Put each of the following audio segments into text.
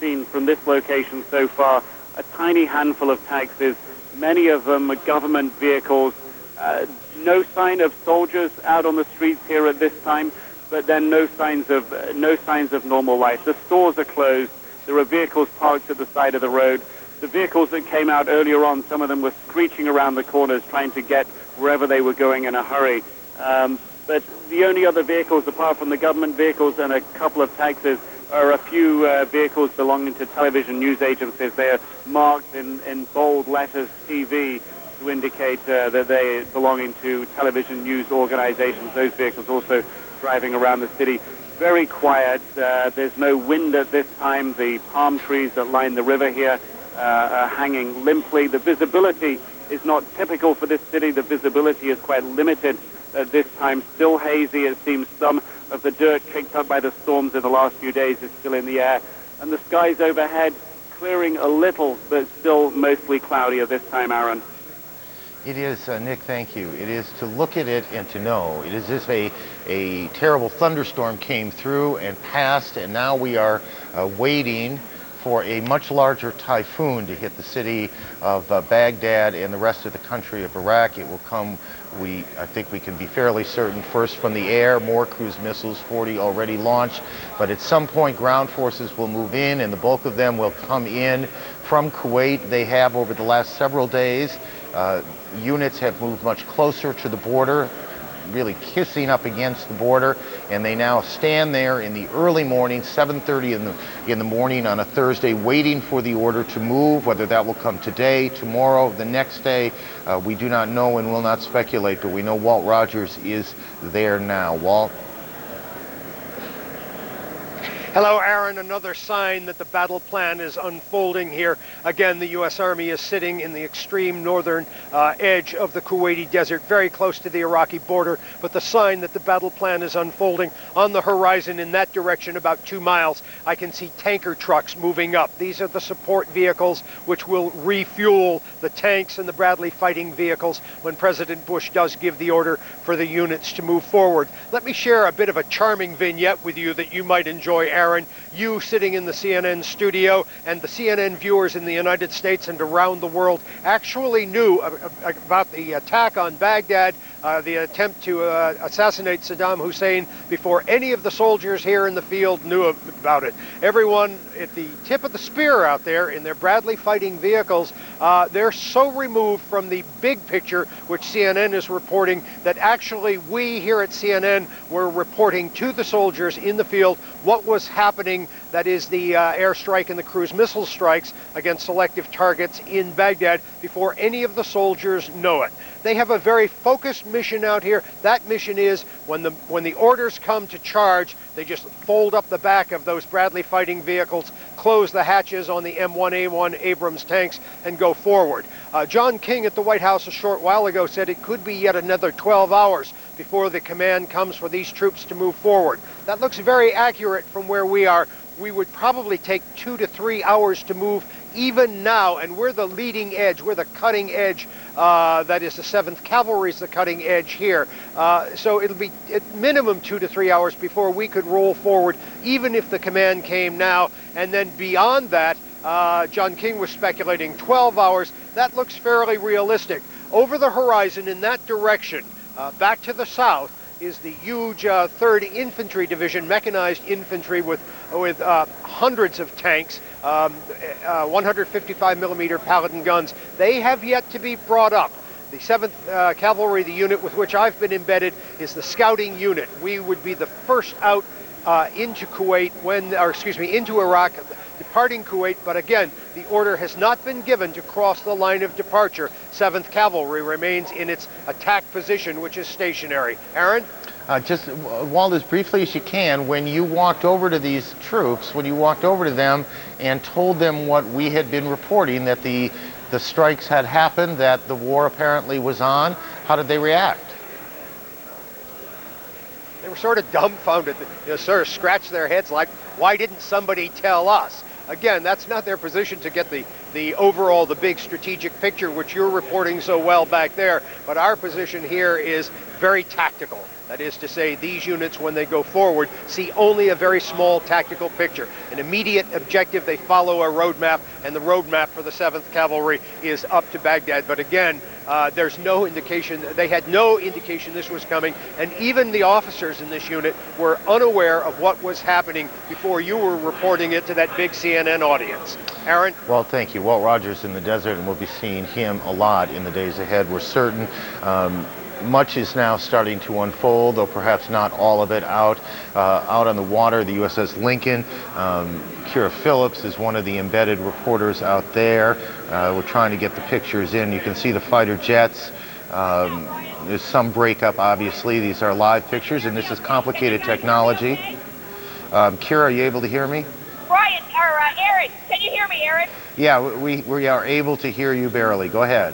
seen from this location so far, a tiny handful of taxis, many of them are government vehicles. No sign of soldiers out on the streets here at this time, but then no signs of normal life. The stores are closed. There are vehicles parked at the side of the road. The vehicles that came out earlier on, some of them were screeching around the corners trying to get wherever they were going in a hurry. But the only other vehicles, apart from the government vehicles and a couple of taxis, are a few vehicles belonging to television news agencies. They are marked in bold letters TV to indicate that they are belonging to television news organizations. Those vehicles also driving around the city. Very quiet. There's no wind at this time. The palm trees that line the river here are hanging limply. The visibility is not typical for this city. The visibility is quite limited at this time. Still hazy. It seems some of the dirt kicked up by the storms in the last few days is still in the air. And the skies overhead clearing a little, but still mostly cloudy at this time, Aaron. It is, Nick, thank you. It is to look at it and to know. It is as if a terrible thunderstorm came through and passed, and now we are waiting for a much larger typhoon to hit the city of Baghdad and the rest of the country of Iraq. It will come, I think we can be fairly certain, first from the air, more cruise missiles, 40 already launched, but at some point ground forces will move in, and the bulk of them will come in from Kuwait. They have over the last several days. Units have moved much closer to the border, really kissing up against the border, and they now stand there in the early morning, 7:30 in the morning on a Thursday, waiting for the order to move. Whether that will come today, tomorrow, the next day, we do not know and will not speculate, but we know Walt Rogers is there now. Walt? Hello, Aaron. Another sign that the battle plan is unfolding here. Again, the U.S. Army is sitting in the extreme northern edge of the Kuwaiti desert, very close to the Iraqi border. But the sign that the battle plan is unfolding on the horizon in that direction, about 2 miles, I can see tanker trucks moving up. These are the support vehicles which will refuel the tanks and the Bradley fighting vehicles when President Bush does give the order for the units to move forward. Let me share a bit of a charming vignette with you that you might enjoy, Aaron. You sitting in the CNN studio, and the CNN viewers in the United States and around the world actually knew about the attack on Baghdad, the attempt to assassinate Saddam Hussein before any of the soldiers here in the field knew about it. Everyone at the tip of the spear out there in their Bradley fighting vehicles, they're so removed from the big picture, which CNN is reporting, that actually we here at CNN were reporting to the soldiers in the field what was happening, that is the airstrike and the cruise missile strikes against selective targets in Baghdad, before any of the soldiers know it. They have a very focused mission out here. That mission is when the orders come to charge, they just fold up the back of those Bradley fighting vehicles, close the hatches on the M1A1 Abrams tanks, and go forward. John King at the White House a short while ago said it could be yet another 12 hours before the command comes for these troops to move forward. That looks very accurate from where we are. We would probably take 2 to 3 hours to move even now, and we're the leading edge, we're the cutting edge. That is, the 7th Cavalry is the cutting edge here. So it'll be at minimum 2 to 3 hours before we could roll forward, even if the command came now. And then beyond that, John King was speculating 12 hours. That looks fairly realistic. Over the horizon in that direction, back to the south, is the huge 3rd Infantry Division, mechanized infantry with hundreds of tanks, 155 millimeter Paladin guns. They have yet to be brought up. The 7th Cavalry, the unit with which I've been embedded, is the scouting unit. We would be the first out into Kuwait into Iraq, departing Kuwait, but again, the order has not been given to cross the line of departure. 7th Cavalry remains in its attack position, which is stationary. Aaron? Just, Walt, as briefly as you can, when you walked over to these troops, when you walked over to them and told them what we had been reporting, that the strikes had happened, that the war apparently was on, how did they react? They were sort of dumbfounded, sort of scratched their heads like, why didn't somebody tell us? again, that's not their position to get the overall, the big strategic picture, which you're reporting so well back there. But our position here is very tactical. That is to say, these units, when they go forward, see only a very small tactical picture. An immediate objective, they follow a roadmap, and the roadmap for the 7th Cavalry is up to Baghdad. But again, there's no indication, they had no indication this was coming, and even the officers in this unit were unaware of what was happening before you were reporting it to that big CNN audience. Aaron? Well, thank you. Walt Rogers in the desert, and we'll be seeing him a lot in the days ahead. We're certain. Much is now starting to unfold, though perhaps not all of it. Out on the water, the USS Lincoln. Kira Phillips is one of the embedded reporters out there. We're trying to get the pictures in. You can see the fighter jets. There's some breakup, obviously. These are live pictures, and this is complicated technology. Kira, are you able to hear me? Brian, or Aaron, can you hear me, Aaron? Yeah, we are able to hear you barely. Go ahead.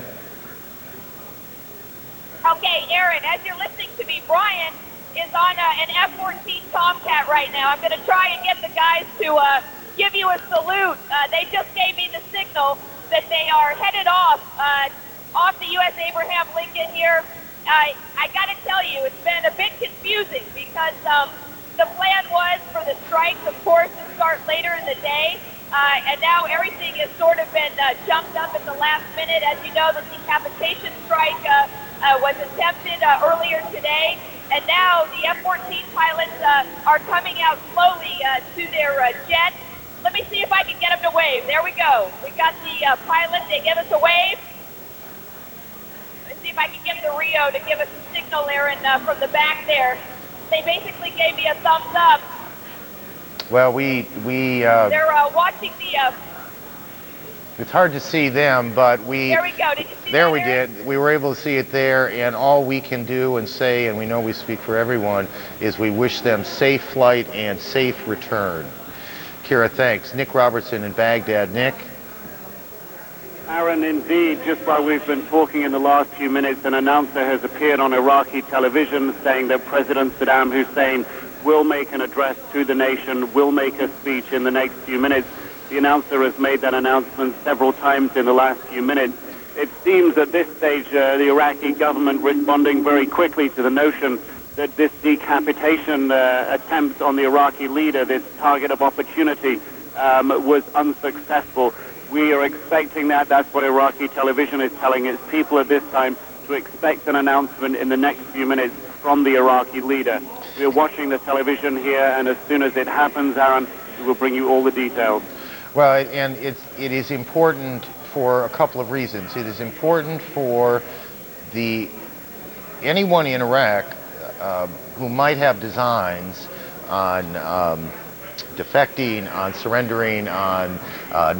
Okay, Aaron, as you're listening to me, Brian is on an F-14 Tomcat right now. I'm going to try and get the guys to give you a salute. They just gave me the signal that they are headed off the U.S. Abraham Lincoln here. I got to tell you, it's been a bit confusing because the plan was for the strikes, of course, to start later in the day. And now everything has sort of been jumped up at the last minute. As you know, the decapitation strike was attempted earlier today. And now the F-14 pilots are coming out slowly to their jet. Let me see if I can get them to wave. There we go. We got the pilot. They give us a wave. Let's see if I can get the Rio to give us a signal, Aaron, from the back there. They basically gave me a thumbs up. Well, they're watching the. It's hard to see them, but There we go. Did you see there that, we Aaron? did. We were able to see it there, and all we can do and say, and we know we speak for everyone, is we wish them safe flight and safe return. Kira, thanks. Nick Robertson in Baghdad. Nick? Aaron, indeed, just while we've been talking in the last few minutes, an announcer has appeared on Iraqi television saying that President Saddam Hussein will make an address to the nation, will make a speech in the next few minutes. The announcer has made that announcement several times in the last few minutes. It seems at this stage the Iraqi government responding very quickly to the notion that this decapitation attempt on the Iraqi leader, this target of opportunity, was unsuccessful. We are expecting that. That's what Iraqi television is telling its people at this time, to expect an announcement in the next few minutes from the Iraqi leader. We are watching the television here, and as soon as it happens, Aaron, we will bring you all the details. Well, and it is important for a couple of reasons. It is important for anyone in Iraq who might have designs on defecting, on surrendering, on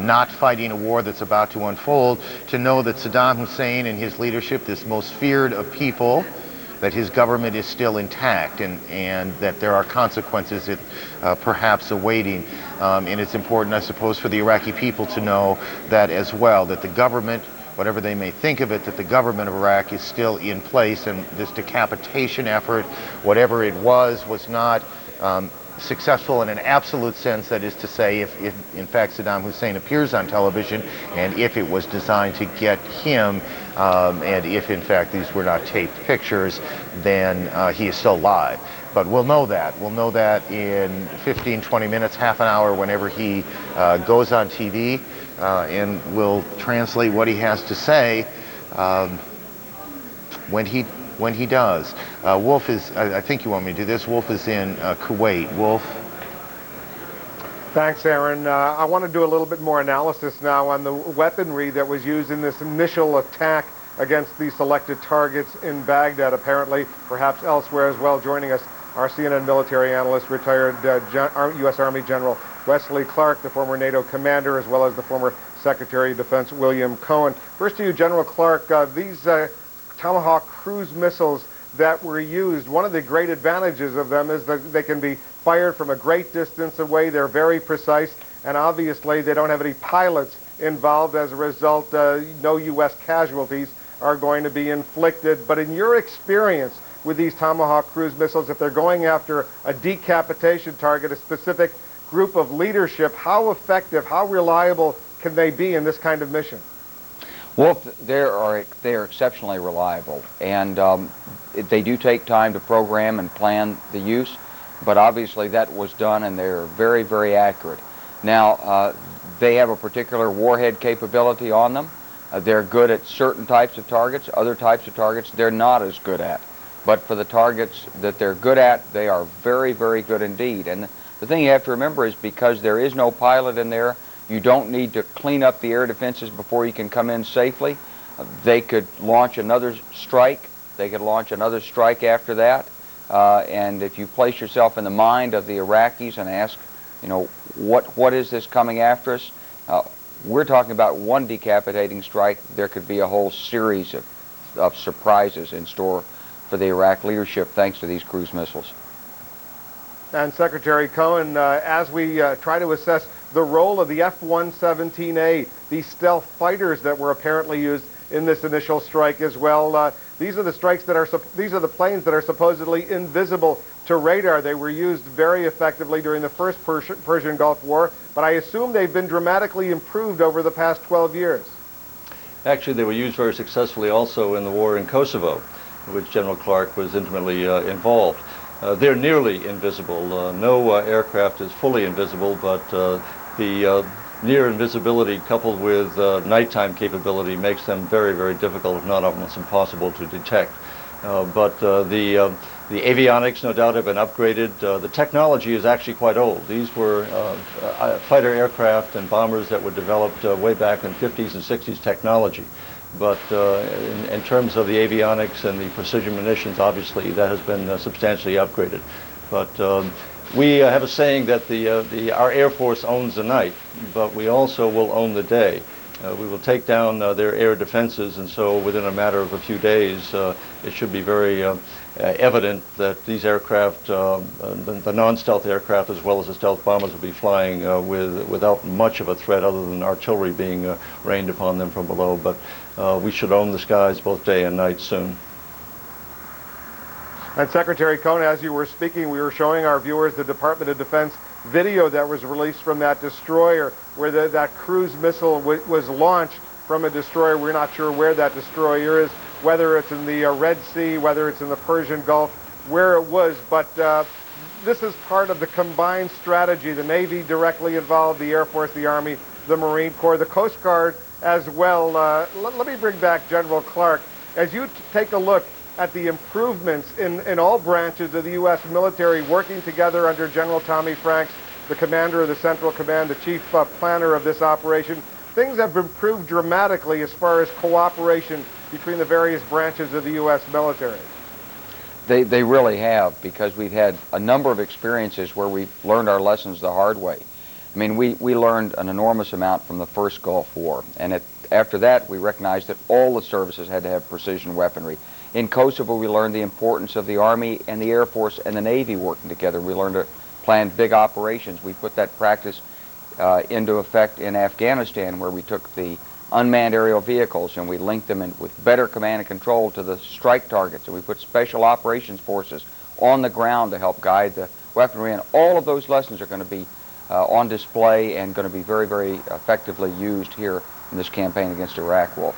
not fighting a war that's about to unfold, to know that Saddam Hussein and his leadership, this most feared of people, that his government is still intact, and that there are consequences perhaps awaiting. And it's important, I suppose, for the Iraqi people to know that as well, that the government, whatever they may think of it, that the government of Iraq is still in place, and this decapitation effort, whatever it was not successful in an absolute sense. That is to say, if in fact Saddam Hussein appears on television, and if it was designed to get him, and if in fact these were not taped pictures, then he is still alive. But we'll know that. We'll know that in 15, 20 minutes, half an hour, whenever he goes on TV, and we'll translate what he has to say when he does. Wolf is, I think you want me to do this. Wolf is in Kuwait. Wolf? Thanks, Aaron. I want to do a little bit more analysis now on the weaponry that was used in this initial attack against the selected targets in Baghdad, apparently, perhaps elsewhere as well. Joining us, our CNN military analyst, retired U.S. Army General Wesley Clark, the former NATO commander, as well as the former Secretary of Defense William Cohen. First to you, General Clark. These Tomahawk cruise missiles that were used, one of the great advantages of them is that they can be fired from a great distance away. They're very precise, and obviously they don't have any pilots involved. As a result, no U.S. casualties are going to be inflicted. But in your experience with these Tomahawk cruise missiles, if they're going after a decapitation target, a specific group of leadership, how effective, how reliable can they be in this kind of mission? Well, they are exceptionally reliable, and they do take time to program and plan the use, but obviously that was done, and they're very, very accurate. Now, they have a particular warhead capability on them. They're good at certain types of targets. Other types of targets they're not as good at. But for the targets that they're good at, they are very, very good indeed. And the thing you have to remember is because there is no pilot in there, you don't need to clean up the air defenses before you can come in safely. They could launch another strike. They could launch another strike after that. And if you place yourself in the mind of the Iraqis and ask, you know, what is this coming after us? We're talking about one decapitating strike. There could be a whole series of surprises in store for the Iraq leadership thanks to these cruise missiles. And Secretary Cohen, as we try to assess the role of the F-117A, these stealth fighters that were apparently used in this initial strike as well, these are the strikes that are these are the planes that are supposedly invisible to radar. They were used very effectively during the first Persian Gulf War, but I assume they've been dramatically improved over the past 12 years. Actually, they were used very successfully also in the war in Kosovo, in which General Clark was intimately involved. They're nearly invisible. No aircraft is fully invisible, but the near invisibility coupled with nighttime capability makes them very, very difficult, if not almost impossible to detect. But the avionics, no doubt, have been upgraded. The technology is actually quite old. These were fighter aircraft and bombers that were developed way back in 50s and 60s technology. But in terms of the avionics and the precision munitions, obviously that has been substantially upgraded. But we have a saying that our Air Force owns the night, but we also will own the day. We will take down their air defenses, and so within a matter of a few days, it should be very evident that these aircraft, the non-stealth aircraft as well as the stealth bombers, will be flying without much of a threat other than artillery being rained upon them from below. But we should own the skies both day and night soon. And Secretary Cohen, as you were speaking, we were showing our viewers the Department of Defense video that was released from that destroyer where that cruise missile was launched from a destroyer. We're not sure where that destroyer is, whether it's in the Red Sea, whether it's in the Persian Gulf, where it was. But this is part of the combined strategy. The Navy directly involved, the Air Force, the Army, the Marine Corps, the Coast Guard as well. Let me bring back General Clark. As you take a look at the improvements in all branches of the U.S. military working together under General Tommy Franks, the commander of the Central Command, the chief planner of this operation, things have improved dramatically as far as cooperation between the various branches of the U.S. military. They really have, because we've had a number of experiences where we've learned our lessons the hard way. I mean, we learned an enormous amount from the first Gulf War, and after that we recognized that all the services had to have precision weaponry. In Kosovo, we learned the importance of the Army and the Air Force and the Navy working together. We learned to plan big operations. We put that practice into effect in Afghanistan, where we took the unmanned aerial vehicles and we linked them in with better command and control to the strike targets, and we put special operations forces on the ground to help guide the weaponry. And all of those lessons are going to be on display and going to be very, very effectively used here in this campaign against Iraq, Wolf.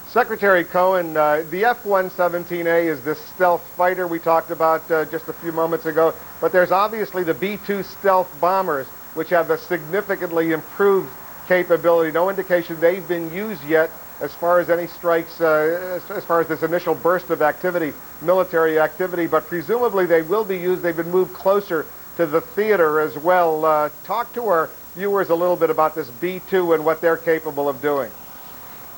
Secretary Cohen, the F-117A is this stealth fighter we talked about just a few moments ago, but there's obviously the B-2 stealth bombers, which have a significantly improved capability. No indication they've been used yet as far as any strikes, as far as this initial burst of activity, military activity, but presumably they will be used. They've been moved closer to the theater as well. Talk to our viewers a little bit about this B-2 and what they're capable of doing.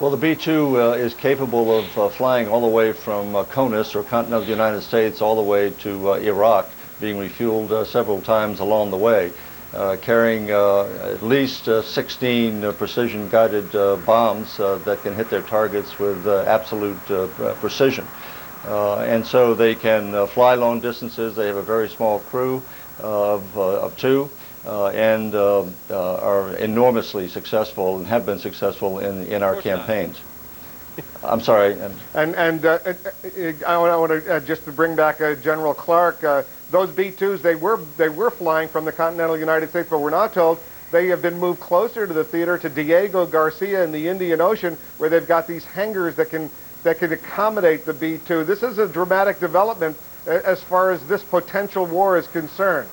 Well, the B-2 is capable of flying all the way from Conus, or continental United States, all the way to Iraq, being refueled several times along the way, carrying at least 16 precision-guided bombs that can hit their targets with absolute precision. And so they can fly long distances. They have a very small crew of two. And are enormously successful and have been successful in our campaigns. I'm sorry. And I want to just to bring back General Clark. Those B-2s, they were flying from the continental United States, but we're now told they have been moved closer to the theater, to Diego Garcia in the Indian Ocean, where they've got these hangars that can accommodate the B-2. This is a dramatic development as far as this potential war is concerned.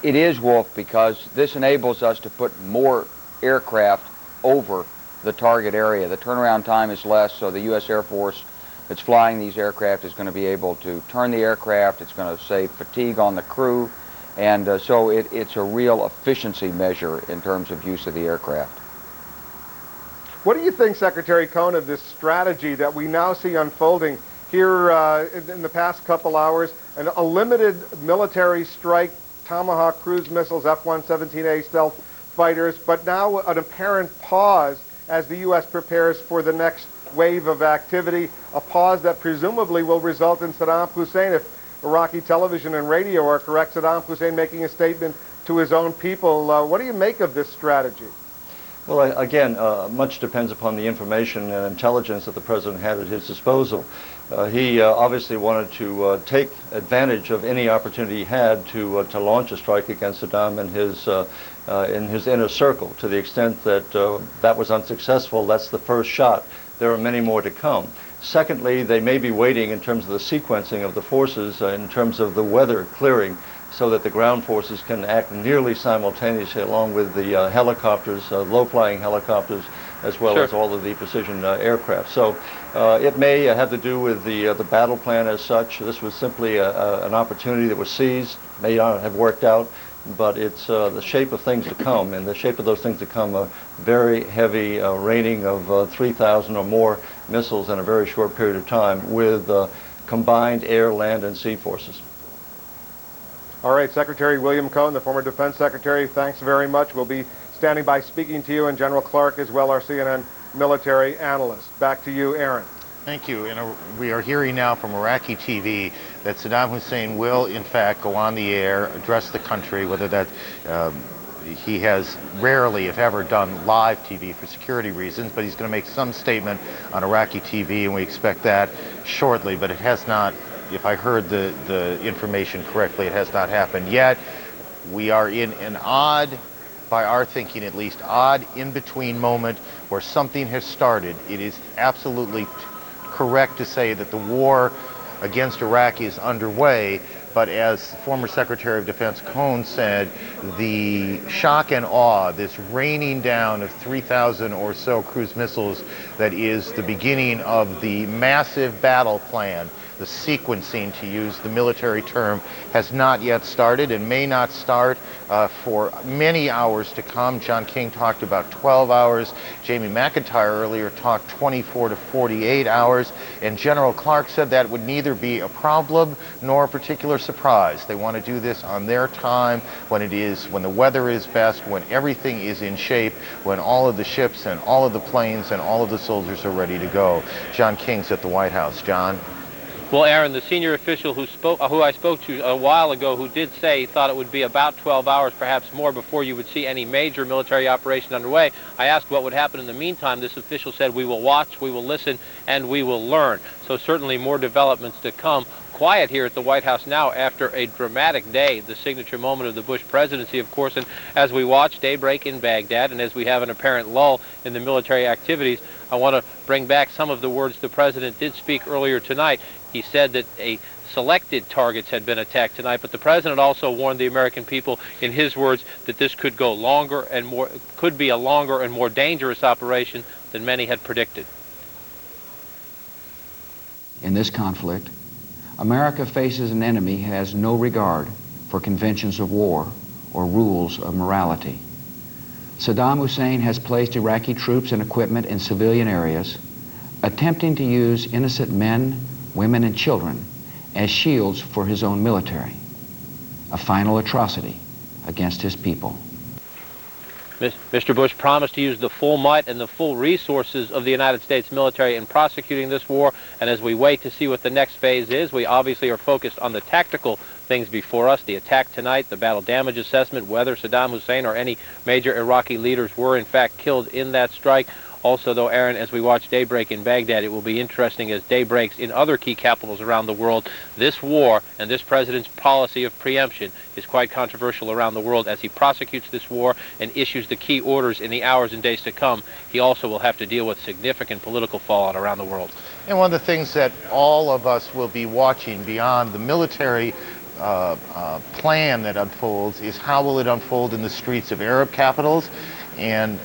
It is, Wolf, because this enables us to put more aircraft over the target area. The turnaround time is less, so the U.S. Air Force that's flying these aircraft is going to be able to turn the aircraft. It's going to save fatigue on the crew, and so it's a real efficiency measure in terms of use of the aircraft. What do you think, Secretary Cohn, of this strategy that we now see unfolding here in the past couple hours? A limited military strike, Tomahawk cruise missiles, F-117A stealth fighters, but now an apparent pause as the U.S. prepares for the next wave of activity, a pause that presumably will result in Saddam Hussein, if Iraqi television and radio are correct, Saddam Hussein making a statement to his own people. What do you make of this strategy? Well, again, much depends upon the information and intelligence that the President had at his disposal. He obviously wanted to take advantage of any opportunity he had to launch a strike against Saddam in his inner circle. To the extent that that was unsuccessful, that's the first shot. There are many more to come. Secondly, they may be waiting in terms of the sequencing of the forces, in terms of the weather clearing, so that the ground forces can act nearly simultaneously along with the helicopters, low-flying helicopters, as well as all of the precision aircraft. So it may have to do with the battle plan as such. This was simply an opportunity that was seized, may not have worked out, but it's the shape of things to come, and the shape of those things to come, a very heavy raining of 3,000 or more missiles in a very short period of time with combined air, land, and sea forces. All right, Secretary William Cohn, the former Defense Secretary, thanks very much. We'll be standing by speaking to you, and General Clark as well, our CNN military analyst. Back to you, Aaron. Thank you. And we are hearing now from Iraqi TV that Saddam Hussein will, in fact, go on the air, address the country, whether that he has rarely, if ever, done live TV for security reasons, but he's going to make some statement on Iraqi TV, and we expect that shortly, but it has not, if I heard the information correctly, it has not happened yet. We are in an odd, by our thinking at least, odd in-between moment where something has started. It is absolutely correct to say that the war against Iraq is underway, but as former Secretary of Defense Cohn said, the shock and awe, this raining down of 3,000 or so cruise missiles that is the beginning of the massive battle plan, the sequencing, to use the military term, has not yet started and may not start for many hours to come. John King talked about 12 hours. Jamie McIntyre earlier talked 24 to 48 hours. And General Clark said that would neither be a problem nor a particular surprise. They want to do this on their time, when the weather is best, when everything is in shape, when all of the ships and all of the planes and all of the soldiers are ready to go. John King's at the White House. John? Well, Aaron, the senior official who I spoke to a while ago, who did say he thought it would be about 12 hours, perhaps more, before you would see any major military operation underway. I asked what would happen in the meantime. This official said, we will watch, we will listen, and we will learn. So certainly more developments to come. Quiet here at the White House now after a dramatic day, the signature moment of the Bush presidency, of course, and as we watch daybreak in Baghdad and as we have an apparent lull in the military activities, I want to bring back some of the words the president did speak earlier tonight. He said that selected targets had been attacked tonight, but the president also warned the American people, in his words, that this could go longer and more, could be a longer and more dangerous operation than many had predicted. In this conflict, America faces an enemy who has no regard for conventions of war or rules of morality. Saddam Hussein has placed Iraqi troops and equipment in civilian areas, attempting to use innocent men, women, and children as shields for his own military, a final atrocity against his people. Mr. Bush promised to use the full might and the full resources of the United States military in prosecuting this war, and as we wait to see what the next phase is, we obviously are focused on the tactical things before us, the attack tonight, the battle damage assessment, whether Saddam Hussein or any major Iraqi leaders were in fact killed in that strike. Also, though, Aaron, as we watch daybreak in Baghdad, it will be interesting as day breaks in other key capitals around the world. This war and this president's policy of preemption is quite controversial around the world. As he prosecutes this war and issues the key orders in the hours and days to come, he also will have to deal with significant political fallout around the world. And one of the things that all of us will be watching beyond the military plan that unfolds is how will it unfold in the streets of Arab capitals, and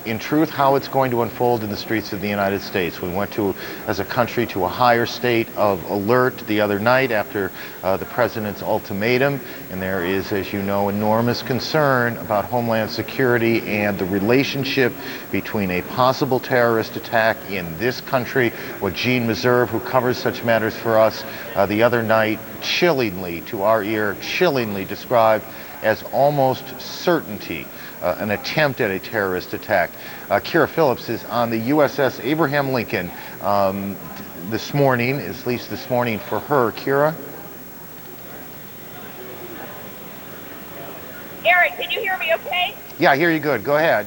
in truth, how it's going to unfold in the streets of the United States. We went to, as a country, to a higher state of alert the other night after the president's ultimatum, and there is, as you know, enormous concern about Homeland Security and the relationship between a possible terrorist attack in this country, what Gene Meserve, who covers such matters for us, the other night, chillingly, to our ear, chillingly described as almost certainty. An attempt at a terrorist attack. Kyra Phillips is on the USS Abraham Lincoln this morning, at least this morning for her. Kyra? Aaron, can you hear me okay? Yeah, I hear you good. Go ahead.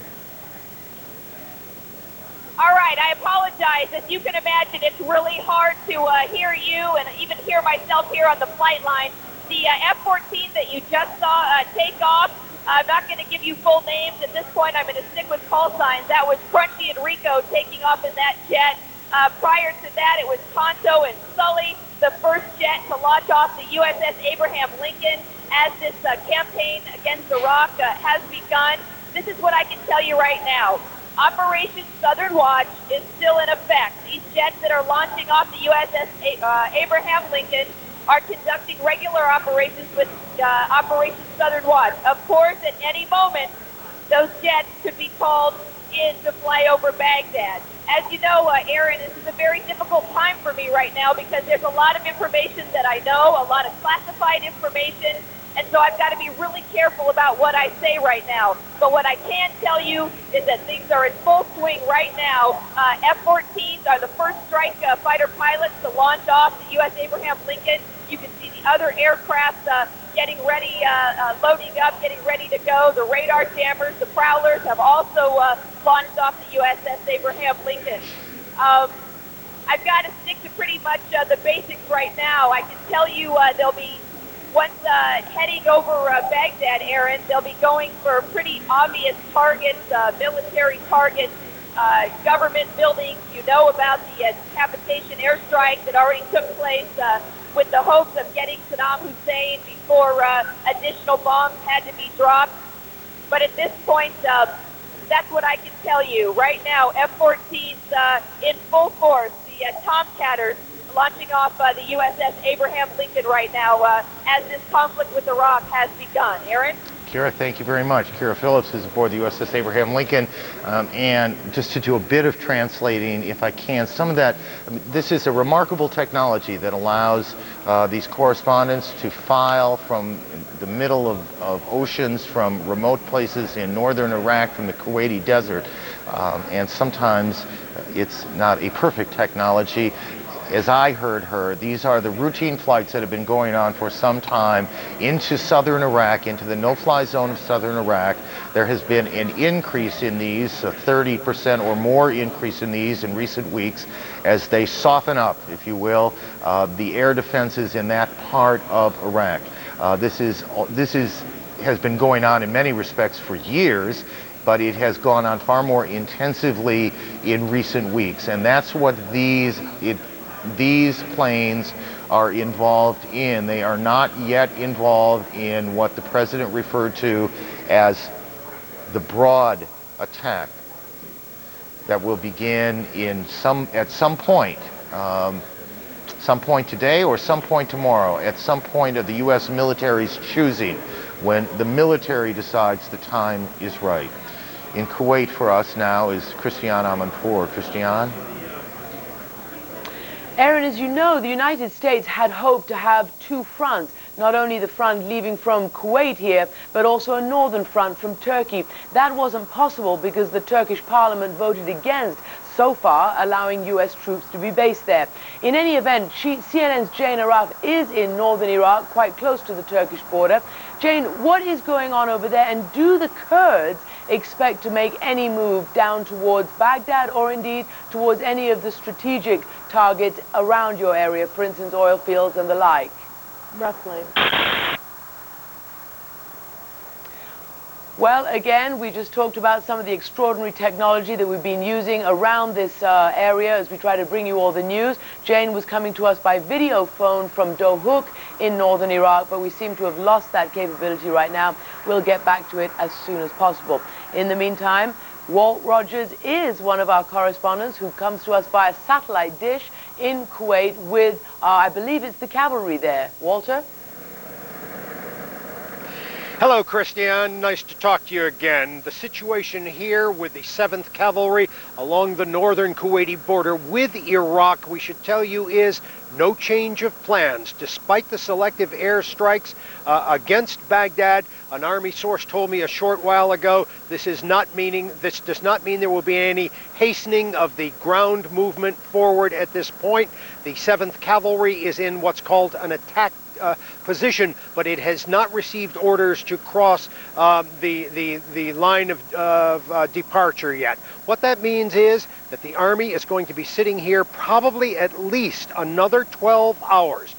All right, I apologize. As you can imagine, it's really hard to hear you and even hear myself here on the flight line. The F-14 that you just saw take off, I'm not going to give you full names at this point. I'm going to stick with call signs. That was Crunchy and Rico taking off in that jet. Prior to that, it was Tonto and Sully, the first jet to launch off the USS Abraham Lincoln as this campaign against Iraq has begun. This is what I can tell you right now. Operation Southern Watch is still in effect. These jets that are launching off the USS Abraham Lincoln are conducting regular operations with Operation Southern Watch. Of course, at any moment, those jets could be called in to fly over Baghdad. As you know, Aaron, this is a very difficult time for me right now because there's a lot of information that I know, a lot of classified information, and so I've got to be really careful about what I say right now. But what I can tell you is that things are in full swing right now. F-14s are the first strike fighter pilots to launch off the U.S. Abraham Lincoln. You can see the other aircraft getting ready, loading up, getting ready to go. The radar jammers, the Prowlers have also launched off the USS Abraham Lincoln. I've got to stick to pretty much the basics right now. I can tell you they'll be, once heading over Baghdad, Aaron, they'll be going for pretty obvious targets, military targets, government buildings. You know about the decapitation airstrike that already took place with the hopes of getting Saddam Hussein before additional bombs had to be dropped. But at this point, that's what I can tell you. Right now, F-14s in full force, the Tomcatters launching off the USS Abraham Lincoln right now as this conflict with Iraq has begun. Aaron? Kyra, thank you very much. Kyra Phillips is aboard the USS Abraham Lincoln. And just to do a bit of translating, if I can, some of that, this is a remarkable technology that allows these correspondents to file from the middle of oceans, from remote places in northern Iraq, from the Kuwaiti desert. And sometimes it's not a perfect technology. As I heard her, these are the routine flights that have been going on for some time into southern Iraq, into the no-fly zone of southern Iraq. There has been an increase in these, a 30% or more increase in these in recent weeks as they soften up, if you will, the air defenses in that part of Iraq. This has been going on in many respects for years, but it has gone on far more intensively in recent weeks. And that's what these planes are involved in. They are not yet involved in what the president referred to as the broad attack that will begin at some point today or some point tomorrow, at some point of the U.S. military's choosing, when the military decides the time is right. In Kuwait for us now is Christiane Amanpour. Christiane? Aaron, as you know, the United States had hoped to have two fronts, not only the front leaving from Kuwait here, but also a northern front from Turkey. That wasn't possible because the Turkish parliament voted against, so far, allowing U.S. troops to be based there. In any event, CNN's Jane Arraf is in northern Iraq, quite close to the Turkish border. Jane, what is going on over there, and do the Kurds expect to make any move down towards Baghdad or indeed towards any of the strategic targets around your area, for instance, oil fields and the like? Roughly. Well, again, we just talked about some of the extraordinary technology that we've been using around this area as we try to bring you all the news. Jane was coming to us by video phone from Dohuk in northern Iraq, but we seem to have lost that capability right now. We'll get back to it as soon as possible. In the meantime, Walt Rogers is one of our correspondents who comes to us via satellite dish in Kuwait with, I believe it's the cavalry there. Walter? Hello, Christiane. Nice to talk to you again. The situation here with the 7th Cavalry along the northern Kuwaiti border with Iraq, we should tell you, is no change of plans. Despite the selective airstrikes against Baghdad, an Army source told me a short while ago, this does not mean there will be any hastening of the ground movement forward at this point. The 7th Cavalry is in what's called an attack position, but it has not received orders to cross the line of departure yet. What that means is that the Army is going to be sitting here probably at least another 12 hours.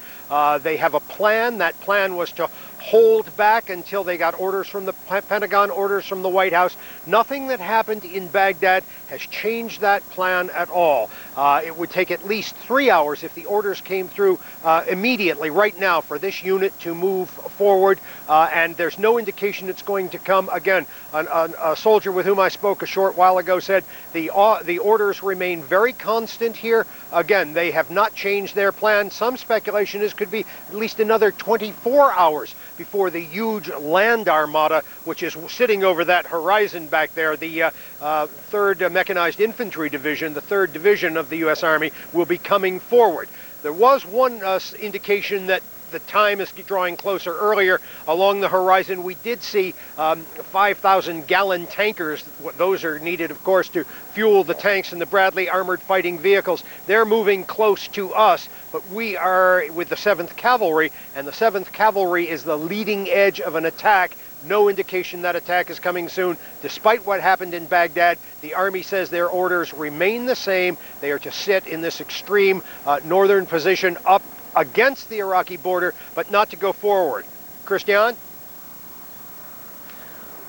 They have a plan. That plan was to hold back until they got orders from the Pentagon, orders from the White House. Nothing that happened in Baghdad has changed that plan at all. It would take at least 3 hours if the orders came through immediately, right now, for this unit to move forward, and there's no indication it's going to come. Again, a soldier with whom I spoke a short while ago said the orders remain very constant here. Again, they have not changed their plan. Some speculation is could be at least another 24 hours before the huge land armada, which is sitting over that horizon back there, the 3rd Mechanized Infantry Division, the 3rd Division of the U.S. Army, will be coming forward. There was one indication that the time is drawing closer. Earlier along the horizon, we did see 5,000-gallon tankers. Those are needed, of course, to fuel the tanks and the Bradley armored fighting vehicles. They're moving close to us, but we are with the 7th Cavalry, and the 7th Cavalry is the leading edge of an attack. No indication that attack is coming soon. Despite what happened in Baghdad, the Army says their orders remain the same. They are to sit in this extreme northern position up against the Iraqi border, but not to go forward. Christiane?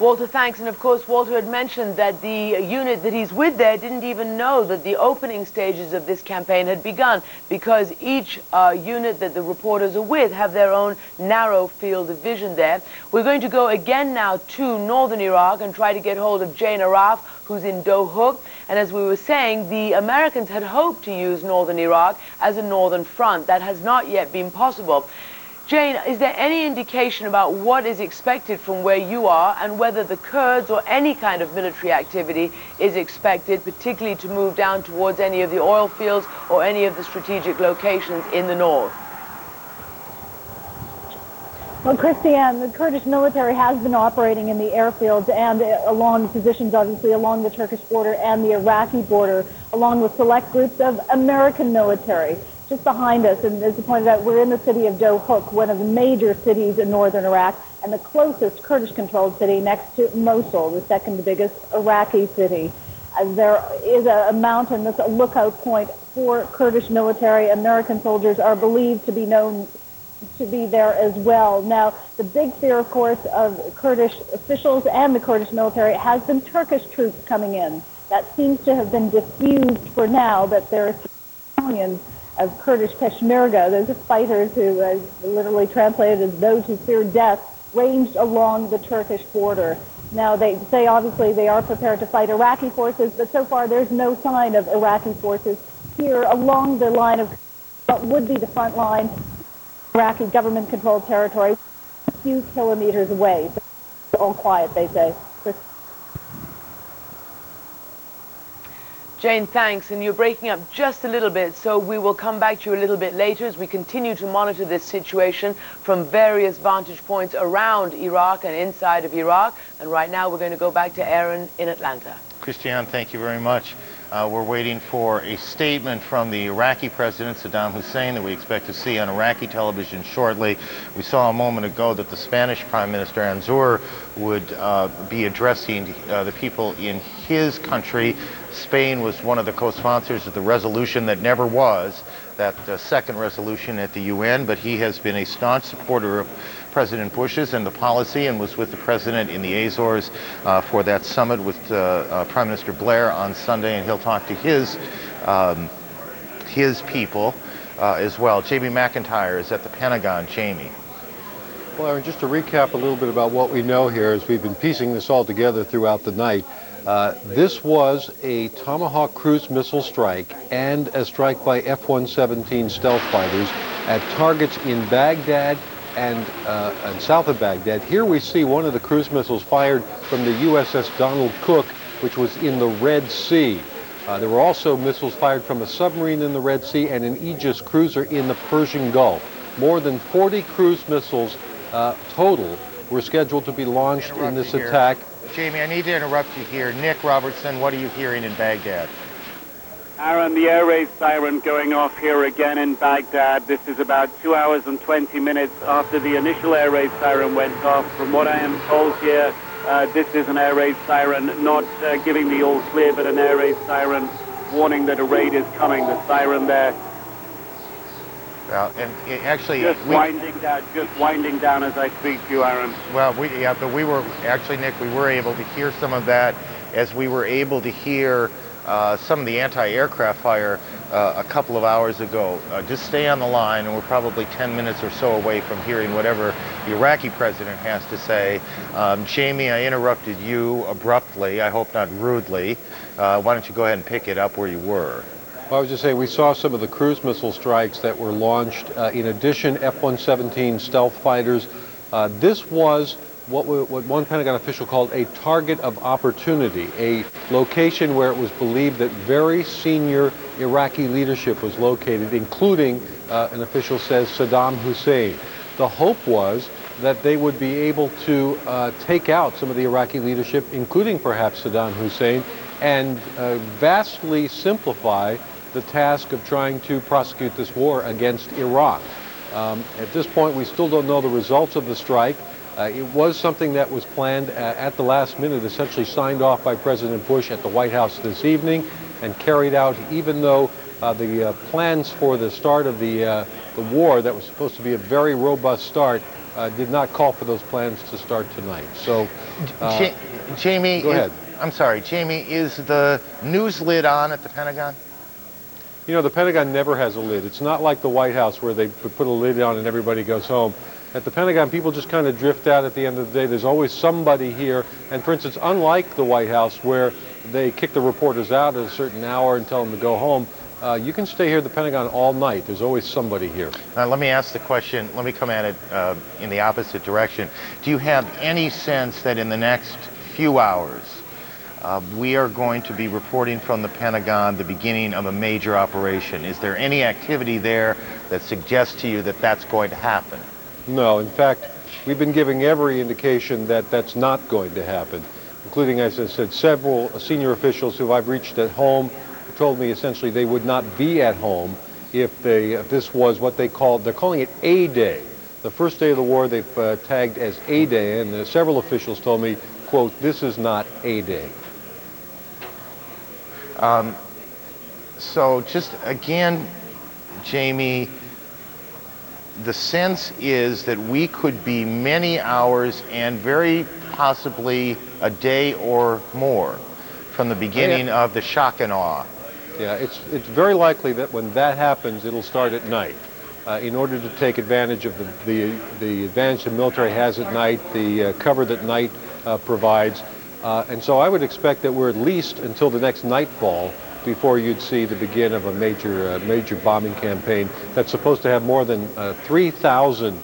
Walter, thanks. And of course, Walter had mentioned that the unit that he's with there didn't even know that the opening stages of this campaign had begun, because each unit that the reporters are with have their own narrow field of vision there. We're going to go again now to northern Iraq and try to get hold of Jane Araf, who's in Dohuk. And as we were saying, the Americans had hoped to use northern Iraq as a northern front. That has not yet been possible. Jane, is there any indication about what is expected from where you are, and whether the Kurds or any kind of military activity is expected, particularly to move down towards any of the oil fields or any of the strategic locations in the north? Well, Christiane, the Kurdish military has been operating in the airfields and along positions, obviously, along the Turkish border and the Iraqi border, along with select groups of American military. Just behind us, and as you pointed out, we're in the city of Dohuk, one of the major cities in northern Iraq, and the closest Kurdish-controlled city next to Mosul, the second biggest Iraqi city. There is a mountain that's a lookout point for Kurdish military. American soldiers are believed to be known to be there as well. Now, the big fear, of course, of Kurdish officials and the Kurdish military has been Turkish troops coming in. That seems to have been diffused for now, but there are battalions of Kurdish Peshmerga, those are fighters who, literally translated as those who fear death, ranged along the Turkish border. Now, they say obviously they are prepared to fight Iraqi forces, but so far there's no sign of Iraqi forces here along the line of what would be the front line, Iraqi government-controlled territory, a few kilometers away. So all quiet, they say. Jane, thanks. And you're breaking up just a little bit, so we will come back to you a little bit later as we continue to monitor this situation from various vantage points around Iraq and inside of Iraq. And right now we're going to go back to Aaron in Atlanta. Christiane, thank you very much. We're waiting for a statement from the Iraqi president, Saddam Hussein, that we expect to see on Iraqi television shortly. We saw a moment ago that the Spanish Prime Minister Anzur would be addressing the people in his country. Spain was one of the co-sponsors of the resolution that never was, that second resolution at the UN, but he has been a staunch supporter of President Bush's and the policy, and was with the president in the Azores for that summit with Prime Minister Blair on Sunday, and he'll talk to his people as well. Jamie McIntyre is at the Pentagon. Jamie. Well, Aaron, just to recap a little bit about what we know here as we've been piecing this all together throughout the night. This was a Tomahawk cruise missile strike and a strike by F-117 stealth fighters at targets in Baghdad and south of Baghdad. Here we see one of the cruise missiles fired from the USS Donald Cook, which was in the Red Sea. There were also missiles fired from a submarine in the Red Sea and an Aegis cruiser in the Persian Gulf. More than 40 cruise missiles total were scheduled to be launched in this attack. Jamie, I need to interrupt you here. Nick Robertson, what are you hearing in Baghdad? Aaron, the air raid siren going off here again in Baghdad. This is about 2 hours and 20 minutes after the initial air raid siren went off. From what I am told here, this is an air raid siren, not giving the all clear, but an air raid siren warning that a raid is coming. The siren there. Well, and actually, just winding down as I speak to you, Aaron. Well, but we were actually, Nick, we were able to hear some of that as we were able to hear some of the anti-aircraft fire a couple of hours ago. Just stay on the line, and we're probably 10 minutes or so away from hearing whatever the Iraqi president has to say. Jamie, I interrupted you abruptly, I hope not rudely. Why don't you go ahead and pick it up where you were? Well, I was just saying, we saw some of the cruise missile strikes that were launched. In addition, F-117 stealth fighters. This was what one Pentagon official called a target of opportunity, a location where it was believed that very senior Iraqi leadership was located, including, an official says, Saddam Hussein. The hope was that they would be able to take out some of the Iraqi leadership, including perhaps Saddam Hussein, and vastly simplify the task of trying to prosecute this war against Iraq. At this point, we still don't know the results of the strike. It was something that was planned at the last minute, essentially signed off by President Bush at the White House this evening and carried out, even though the plans for the start of the war that was supposed to be a very robust start did not call for those plans to start tonight. So, Jamie, go ahead. I'm sorry, Jamie, is the news lid on at the Pentagon? You know, the Pentagon never has a lid. It's not like the White House where they put a lid on and everybody goes home. At the Pentagon, people just kind of drift out at the end of the day. There's always somebody here. And for instance, unlike the White House where they kick the reporters out at a certain hour and tell them to go home, you can stay here at the Pentagon all night. There's always somebody here. Let me ask the question, let me come at it in the opposite direction. Do you have any sense that in the next few hours, we are going to be reporting from the Pentagon the beginning of a major operation? Is there any activity there that suggests to you that that's going to happen? No, in fact, we've been giving every indication that that's not going to happen, including, as I said, several senior officials who I've reached at home told me essentially they would not be at home if this was what they're calling it A Day. The first day of the war they've tagged as A Day, and several officials told me, quote, this is not A Day. So just again, Jamie, the sense is that we could be many hours and very possibly a day or more from the beginning of the shock and awe. Yeah, it's very likely that when that happens, it'll start at night. In order to take advantage of the advantage the military has at night, the cover that night provides. And so I would expect that we're at least until the next nightfall before you'd see the begin of a major bombing campaign that's supposed to have more than 3,000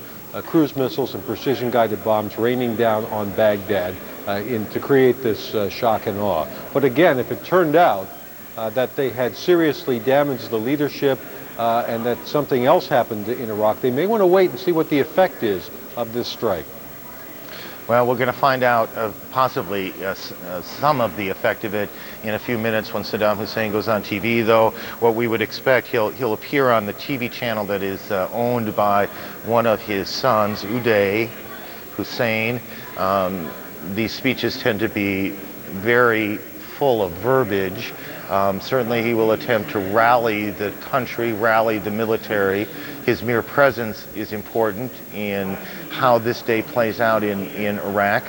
cruise missiles and precision-guided bombs raining down on Baghdad to create this shock and awe. But again, if it turned out that they had seriously damaged the leadership and that something else happened in Iraq, they may want to wait and see what the effect is of this strike. Well, we're going to find out possibly some of the effect of it in a few minutes when Saddam Hussein goes on TV, though what we would expect, he'll appear on the TV channel that is owned by one of his sons, Uday Hussein. These speeches tend to be very full of verbiage. Certainly he will attempt to rally the country, rally the military. His mere presence is important in how this day plays out in Iraq.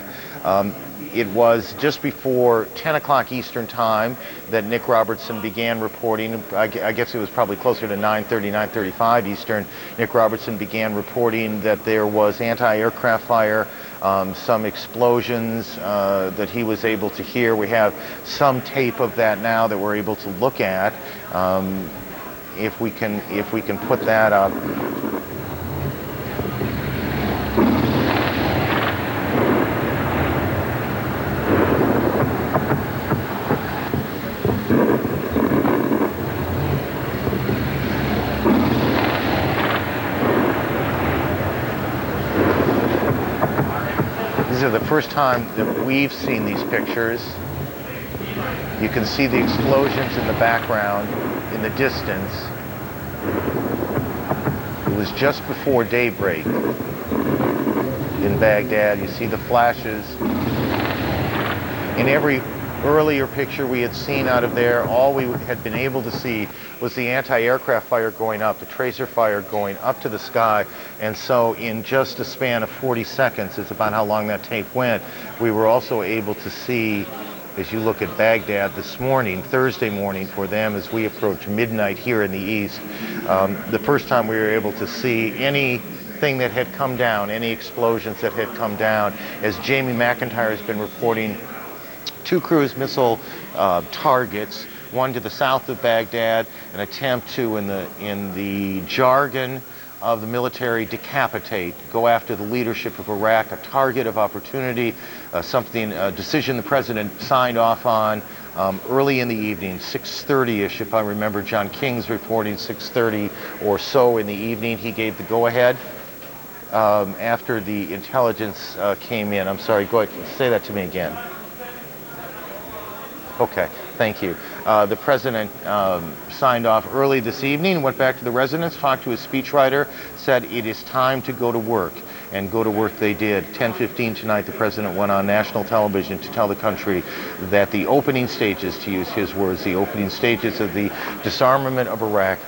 It was just before 10 o'clock Eastern time that Nick Robertson began reporting. I guess it was probably closer to 9:30, 9:35 Eastern. Nick Robertson began reporting that there was anti-aircraft fire, some explosions that he was able to hear. We have some tape of that now that we're able to look at. If we can put that up. These are the first time that we've seen these pictures. You can see the explosions in the background, in the distance. It was just before daybreak in Baghdad. You see the flashes. In every earlier picture we had seen out of there, all we had been able to see was the anti-aircraft fire going up, the tracer fire going up to the sky. And so in just a span of 40 seconds, it's about how long that tape went, we were also able to see, as you look at Baghdad this morning, Thursday morning for them, as we approach midnight here in the east, the first time we were able to see anything that had come down, any explosions that had come down. As Jamie McIntyre has been reporting, 2 cruise missile targets, one to the south of Baghdad, an attempt to, in the jargon of the military, decapitate, go after the leadership of Iraq, a target of opportunity, a decision the president signed off on early in the evening, 6:30-ish, if I remember John King's reporting, 6:30 or so in the evening. He gave the go-ahead after the intelligence came in. I'm sorry, go ahead, say that to me again. Okay, thank you. The president signed off early this evening, went back to the residence, talked to his speechwriter, said it is time to go to work. And go to work they did. 10:15 tonight, the president went on national television to tell the country that the opening stages, to use his words, the opening stages of the disarmament of Iraq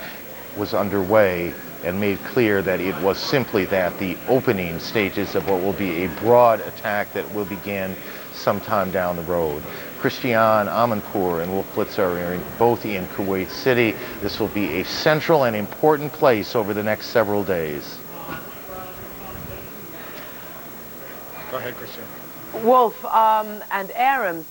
was underway, and made clear that it was simply that, the opening stages of what will be a broad attack that will begin sometime down the road. Christiane Amanpour and Wolf Blitzer are both in Kuwait City. This will be a central and important place over the next several days. Go ahead, Christiane. Wolf and Aaron,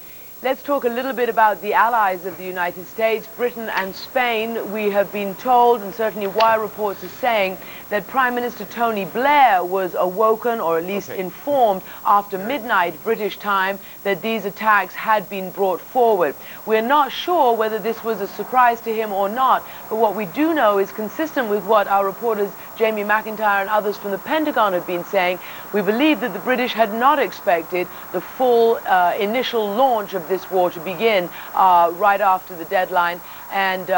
let's talk a little bit about the allies of the United States, Britain and Spain. We have been told, and certainly wire reports are saying, that Prime Minister Tony Blair was awoken, or at least informed after midnight British time, that these attacks had been brought forward. We're not sure whether this was a surprise to him or not, but what we do know is consistent with what our reporters Jamie McIntyre and others from the Pentagon have been saying. We believe that the British had not expected the full initial launch of this war to begin right after the deadline, and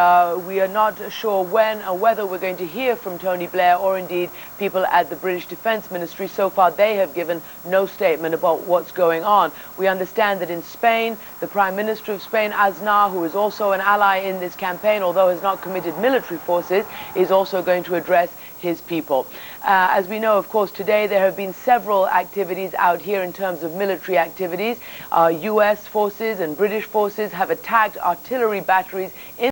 we are not sure when or whether we're going to hear from Tony Blair or indeed people at the British Defence Ministry. So far they have given no statement about what's going on. We understand that in Spain, the Prime Minister of Spain, Aznar, who is also an ally in this campaign, although has not committed military forces, is also going to address his people. As we know, of course, today there have been several activities out here in terms of military activities. US forces and British forces have attacked artillery batteries in